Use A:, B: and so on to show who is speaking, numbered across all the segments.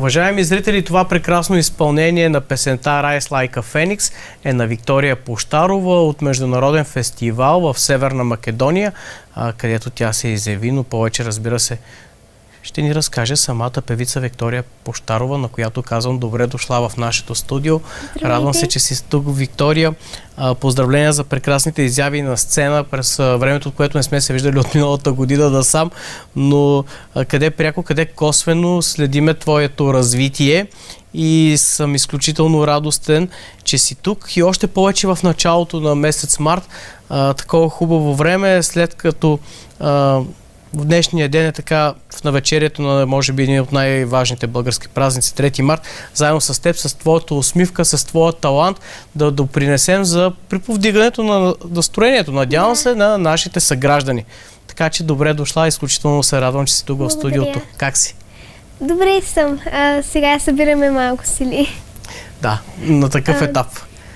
A: Уважаеми зрители, това прекрасно изпълнение на песента Rise Like a Phoenix е на Виктория Пощарова от международен фестивал в Северна Македония, където тя се изяви, но повече, разбира се, ще ни разкаже самата певица Виктория Пощарова, на която казвам добре дошла в нашето студио.
B: Здравейте.
A: Радвам се, че си тук, Виктория. Поздравления за прекрасните изяви на сцена през времето, от което не сме се виждали от миналата година насам, но къде пряко, къде косвено следиме твоето развитие и съм изключително радостен, че си тук и още повече в началото на месец март. Такова хубаво време, след като в днешния ден е така в навечерието на, може би, един от най-важните български празници, 3 март, заедно с теб, с твоята усмивка, с твоя талант, да допринесем за приповдигането на настроението, надявам се, на нашите съграждани. Така че добре дошла, изключително се радвам, че си тук в студиото. Как си?
B: Добре съм. Сега събираме малко сили.
A: Да, на такъв етап.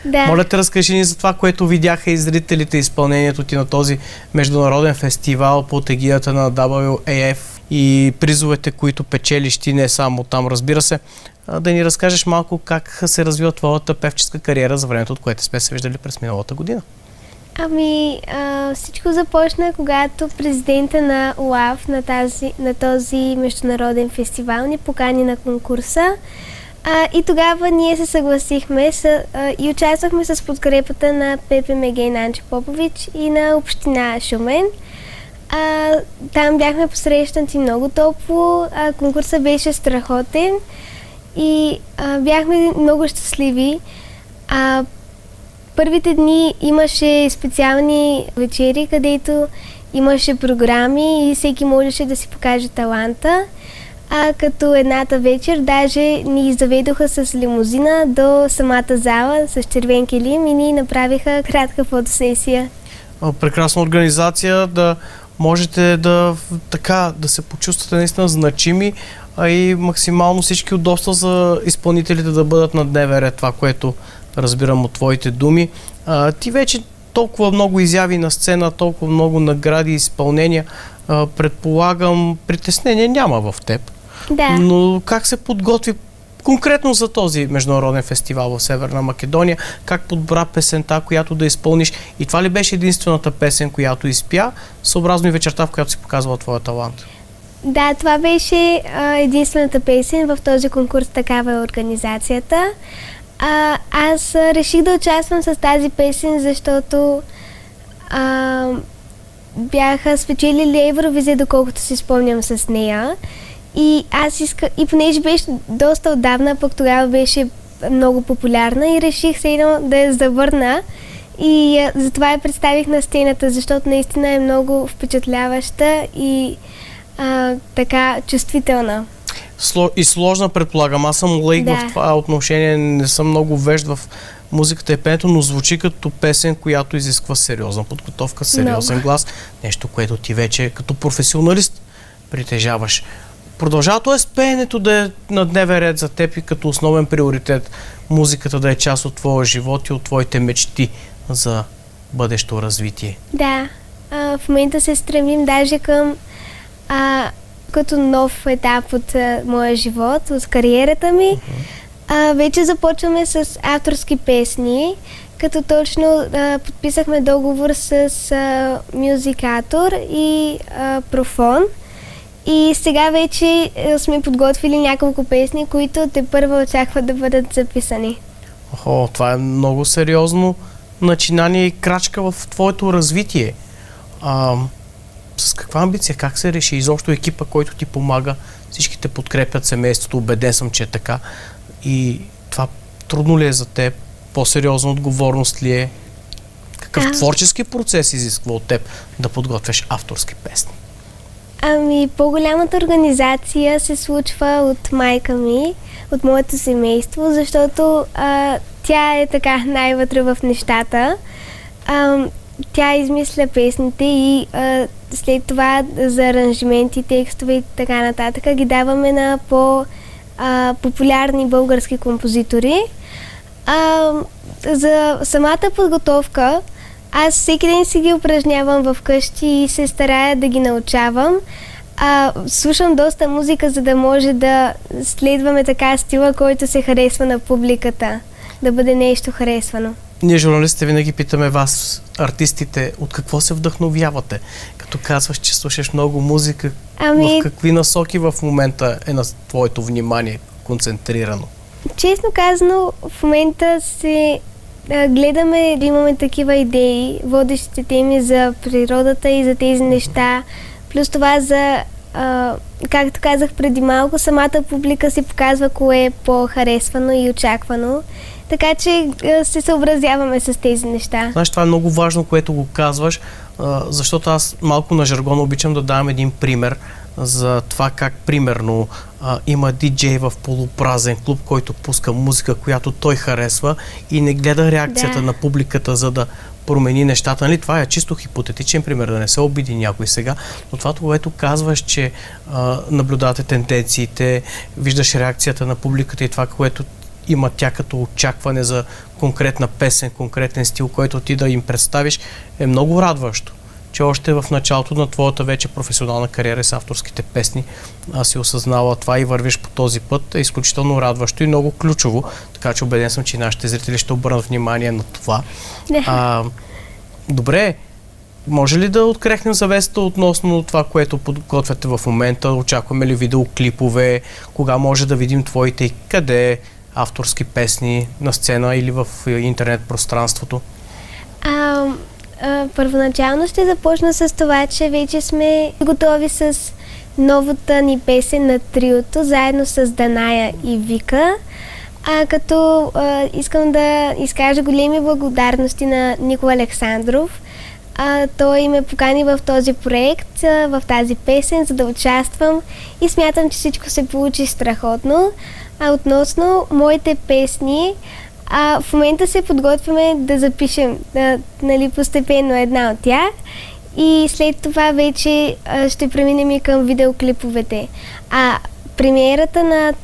B: Да.
A: Моля те, разкажи ни за това, което видяха и зрителите, изпълнението ти на този международен фестивал под егидата на WAF и призовете, които печелиш ти не само там, разбира се. Да ни разкажеш малко как се развива твоята певческа кариера за времето, от което сме се виждали през миналата година.
B: Всичко започна, когато президента на УАФ на този международен фестивал ни покани на конкурса. И тогава ние се съгласихме и участвахме с подкрепата на ППМГ Нанчо Попович и на община Шумен. Там бяхме посрещнати много топло, конкурсът беше страхотен и бяхме много щастливи. Първите дни имаше специални вечери, където имаше програми и всеки можеше да си покаже таланта. Като едната вечер даже ни заведоха с лимузина до самата зала с червен килим и ни направиха кратка фотосесия.
A: Прекрасна организация, да можете да се почувствате наистина значими, а и максимално всички удобства за изпълнителите да бъдат на дневен ред, това, което разбирам от твоите думи. Ти вече толкова много изяви на сцена, толкова много награди и изпълнения, предполагам, притеснение няма в теб.
B: Да.
A: Но как се подготви конкретно за този международен фестивал в Северна Македония? Как подбра песента, която да изпълниш? И това ли беше единствената песен, която изпя, съобразно и вечерта, в която си показвала твоя талант?
B: Да, това беше единствената песен в този конкурс, такава е организацията. Аз реших да участвам с тази песен, защото бяха спечелили Евровизия, доколкото си спомням с нея. И и понеже беше доста отдавна, пък тогава беше много популярна и реших се да я завърна. И затова я представих на сцената, защото наистина е много впечатляваща и така чувствителна.
A: И сложна, предполагам. Аз съм лейк в това отношение, не съм много вежд в музиката и пеенето, но звучи като песен, която изисква сериозна подготовка, сериозен глас. Нещо, което ти вече като професионалист притежаваш. Продължава т.е. пеенето да е на дневен ред за теб и като основен приоритет, музиката да е част от твоя живот и от твоите мечти за бъдещо развитие.
B: Да, в момента се стремим даже към като нов етап от моя живот, от кариерата ми. Вече започваме с авторски песни, като точно подписахме договор с мюзикатор и Профон. И сега вече сме подготвили няколко песни, които тепърва очакват да бъдат записани.
A: Това е много сериозно начинание и крачка в твоето развитие. С каква амбиция? Как се реши? Изобщо екипа, който ти помага, всички те подкрепят, семейството, убеден съм, че е така. И това трудно ли е за теб? По-сериозна отговорност ли е? Какъв творчески процес изисква от теб да подготвяш авторски песни?
B: По-голямата организация се случва от майка ми, от моето семейство, защото тя е така най-вътре в нещата. Тя измисля песните и след това за аранжименти, текстове и така нататък ги даваме на по-популярни български композитори. За самата подготовка аз всеки ден си ги упражнявам вкъщи и се старая да ги научавам. Слушам доста музика, за да може да следваме така стила, който се харесва на публиката. Да бъде нещо харесвано.
A: Ние, журналистите, винаги питаме вас, артистите, от какво се вдъхновявате? Като казваш, че слушаш много музика, в какви насоки в момента е на твоето внимание концентрирано?
B: Честно казано, в момента се гледаме да имаме такива идеи, водещите теми за природата и за тези неща. Плюс това за, както казах преди малко, самата публика си показва кое е по-харесвано и очаквано. Така че се съобразяваме с тези неща.
A: Знаеш, това е много важно, което го казваш, защото аз малко на жаргон обичам да давам един пример за това как, примерно, има диджей в полупразен клуб, който пуска музика, която той харесва и не гледа реакцията на публиката, за да промени нещата. Нали? Това е чисто хипотетичен пример, да не се обиди някой сега, но това, което казваш, че наблюдавате тенденциите, виждаш реакцията на публиката и това, което има тя като очакване за конкретна песен, конкретен стил, който ти да им представиш, е много радващо, че още в началото на твоята вече професионална кариера с авторските песни си осъзнала това и вървиш по този път, е изключително радващо и много ключово, така че убеден съм, че нашите зрители ще обърнат внимание на това. Добре, може ли да открехнем завесата относно това, което подготвяте в момента? Очакваме ли видеоклипове? Кога може да видим твоите и къде авторски песни на сцена или в интернет пространството?
B: Първоначално ще започна с това, че вече сме готови с новата ни песен на триото, заедно с Даная и Вика. Като искам да изкажа големи благодарности на Никола Александров. Той ме покани в този проект, в тази песен, за да участвам и смятам, че всичко се получи страхотно. Относно моите песни, в момента се подготвяме да запишем постепенно една от тях и след това вече ще преминем и към видеоклиповете. Премиерата на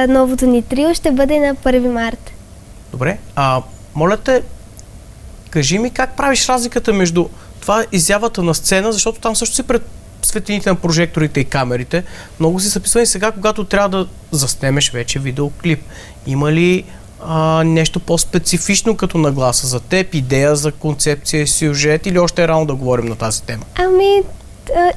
B: новото ни трио ще бъде на 1 март.
A: Добре, моля те, кажи ми как правиш разликата между това изявата на сцена, защото там също си пред светлините на прожекторите и камерите. Много си записвани сега, когато трябва да заснемеш вече видеоклип. Има ли нещо по-специфично като нагласа за теб, идея за концепция, сюжет или още е рано да говорим на тази тема?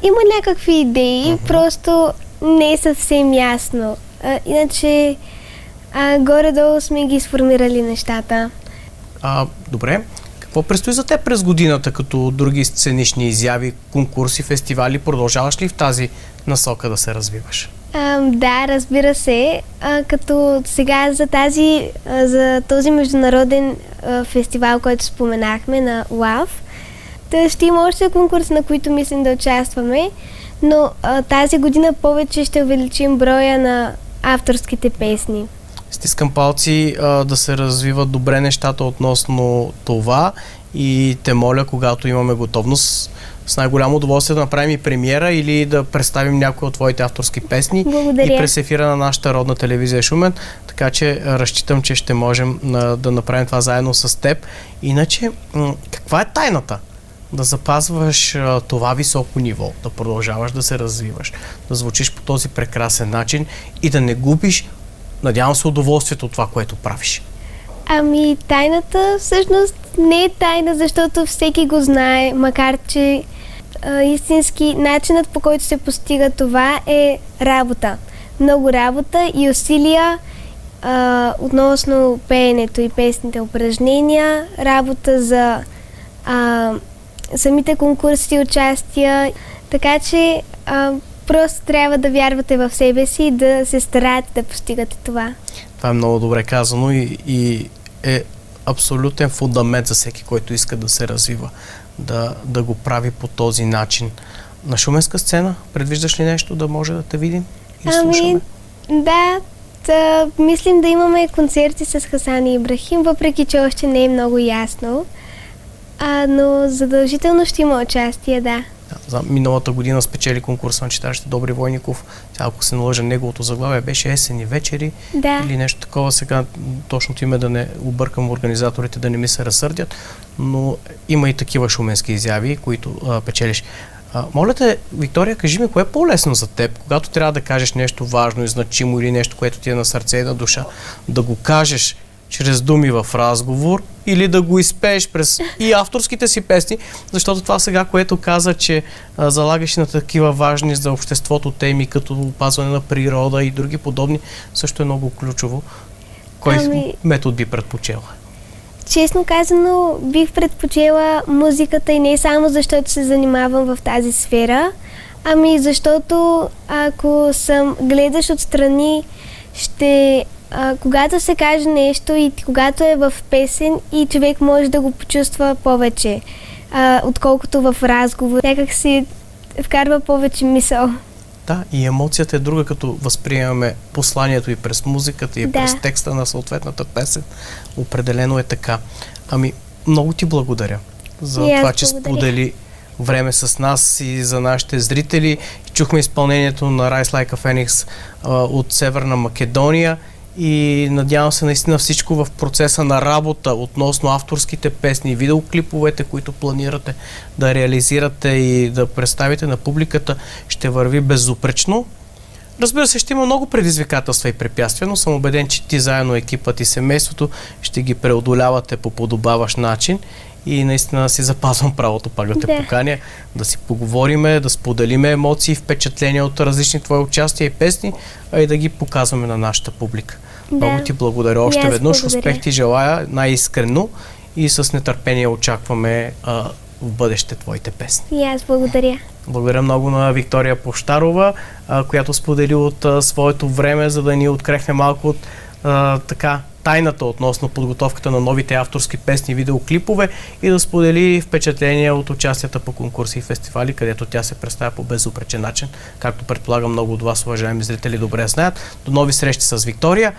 B: Има някакви идеи, просто не е съвсем ясно. Иначе горе-долу сме ги сформирали нещата.
A: Добре. Какво предстои за теб през годината, като други сценични изяви, конкурси, фестивали? Продължаваш ли в тази насока да се развиваш?
B: Да, разбира се. Като сега за този международен фестивал, който споменахме на ЛАВ, ще има още конкурс, на които мислим да участваме, но тази година повече ще увеличим броя на авторските песни.
A: Стискам палци да се развиват добре нещата относно това и те моля, когато имаме готовност, с най-голямо удоволствие да направим и премиера или да представим някои от твоите авторски песни.
B: Благодаря.
A: И през ефира на нашата родна телевизия Шумен, така че разчитам, че ще можем да направим това заедно с теб. Иначе, каква е тайната? Да запазваш това високо ниво, да продължаваш да се развиваш, да звучиш по този прекрасен начин и да не губиш, надявам се, удоволствието от това, което правиш.
B: Тайната всъщност не е тайна, защото всеки го знае, макар че истински начинът, по който се постига това, е работа. Много работа и усилия относно пеенето и песните упражнения, работа за самите конкурси и участия, така че просто трябва да вярвате в себе си и да се стараете да постигате това.
A: Това е много добре казано и е абсолютен фундамент за всеки, който иска да се развива, да го прави по този начин. На шуменска сцена предвиждаш ли нещо да може да те видим и слушаме?
B: Да, мислим да имаме концерти с Хасан и Ибрахим, въпреки че още не е много ясно, но задължително ще има участие, да.
A: За миналата година спечели конкурса на читащите Добри Войников. Ако се налъжа, неговото заглавие беше Есени вечери или нещо такова. Сега точното име да не объркам организаторите, да не ми се разсърдят, но има и такива шуменски изяви, които печелиш. Моля те, Виктория, кажи ми, кое е по-лесно за теб, когато трябва да кажеш нещо важно и значимо или нещо, което ти е на сърце и на душа, да го кажеш чрез думи в разговор или да го изпееш през и авторските си песни, защото това сега, което каза, че залагаш на такива важни за обществото теми, като опазване на природа и други подобни, също е много ключово. Кой метод би предпочела?
B: Честно казано, бих предпочела музиката и не само защото се занимавам в тази сфера, ами защото ако съм гледаш отстрани, когато се каже нещо и когато е в песен и човек може да го почувства повече, отколкото в разговор. Някак си вкарва повече мисъл.
A: Да, и емоцията е друга, като възприемаме посланието и през музиката, и през текста на съответната песен. Определено е така. Ами, много ти благодаря за това, че сподели време с нас и за нашите зрители. Чухме изпълнението на Rise Like a Phoenix от Северна Македония и надявам се наистина всичко в процеса на работа относно авторските песни, видеоклиповете, които планирате да реализирате и да представите на публиката, ще върви безупречно. Разбира се, ще има много предизвикателства и препятствия, но съм убеден, че ти заедно, екипът и семейството ще ги преодолявате по подобаващ начин и наистина си запазвам правото пак да те поканя, да си поговориме, да споделиме емоции, впечатления от различни твои участия и песни, а и да ги показваме на нашата публика. Много ти благодаря още веднъж. Успех ти желая най-искрено и с нетърпение очакваме в бъдеще твоите песни.
B: И аз благодаря.
A: Благодаря много на Виктория Пощарова, която сподели от своето време, за да ни открехне малко от тайната относно подготовката на новите авторски песни и видеоклипове и да сподели впечатления от участията по конкурси и фестивали, където тя се представя по безупречен начин, както предполагам много от вас, уважаеми зрители, добре знаят. До нови срещи с Виктория,